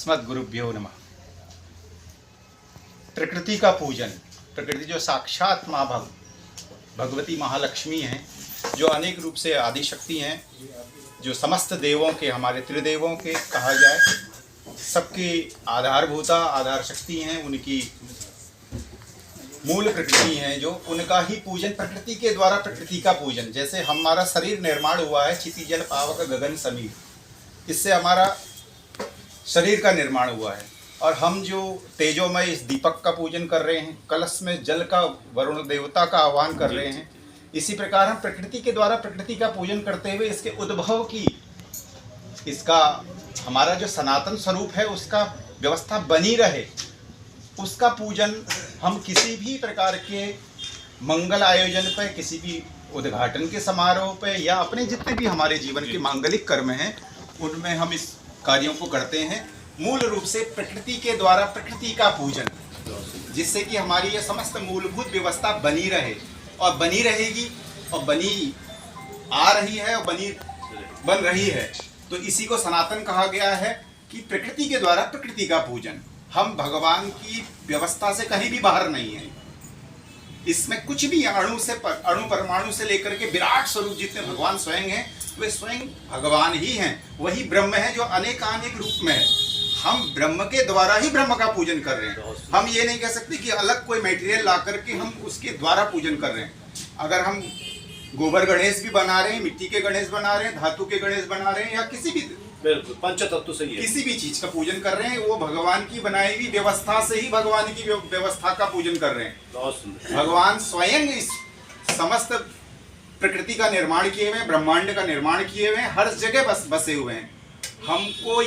अस्मद्गुरुभ्यो नमः। प्रकृति का पूजन, प्रकृति जो साक्षात माँ भगवती महालक्ष्मी हैं, जो अनेक रूप से आदिशक्ति हैं, जो समस्त देवों के, हमारे त्रिदेवों के कहा जाए, सबकी आधारभूता आधार शक्ति हैं, उनकी मूल प्रकृति हैं, जो उनका ही पूजन प्रकृति के द्वारा, प्रकृति का पूजन। जैसे हमारा शरीर निर्माण हुआ है क्षिति जल पावक गगन समीर, इससे हमारा शरीर का निर्माण हुआ है। और हम जो तेजोमय इस दीपक का पूजन कर रहे हैं, कलश में जल का, वरुण देवता का आह्वान कर रहे हैं, इसी प्रकार हम प्रकृति के द्वारा प्रकृति का पूजन करते हुए इसके उद्भव की, इसका हमारा जो सनातन स्वरूप है उसका व्यवस्था बनी रहे, उसका पूजन हम किसी भी प्रकार के मंगल आयोजन पर, किसी भी उद्घाटन के समारोह पे, या अपने जितने भी हमारे जीवन के मांगलिक कर्म हैं उनमें हम इस कार्यों को करते हैं। मूल रूप से प्रकृति के द्वारा प्रकृति का पूजन, जिससे कि हमारी ये समस्त मूलभूत व्यवस्था बनी रहे और बनी रहेगी और बनी आ रही है और बन रही है। तो इसी को सनातन कहा गया है कि प्रकृति के द्वारा प्रकृति का पूजन। हम भगवान की व्यवस्था से कहीं भी बाहर नहीं है। इसमें कुछ भी अणु परमाणु से लेकर के विराट स्वरूप जितने भगवान स्वयं हैं, वे स्वयं भगवान ही हैं। वही ब्रह्म है जो अनेकानेक रूप में है। हम ब्रह्म के द्वारा ही ब्रह्म का पूजन कर रहे हैं। हम ये नहीं कह सकते कि अलग कोई मटेरियल ला करके हम उसके द्वारा पूजन कर रहे हैं। अगर हम गोबर गणेश भी बना रहे हैं, मिट्टी के गणेश बना रहे हैं, धातु के गणेश बना रहे हैं, या किसी भी बिल्कुल पंचतत्व से किसी भी चीज का पूजन कर रहे हैं, वो भगवान की बनाई हुई व्यवस्था से ही भगवान की व्यवस्था का पूजन कर रहे हैं। भगवान स्वयं इस समस्त प्रकृति का निर्माण किए हुए हैं, ब्रह्मांड का निर्माण किए हुए हैं, हर जगह बसे हुए हैं। हमको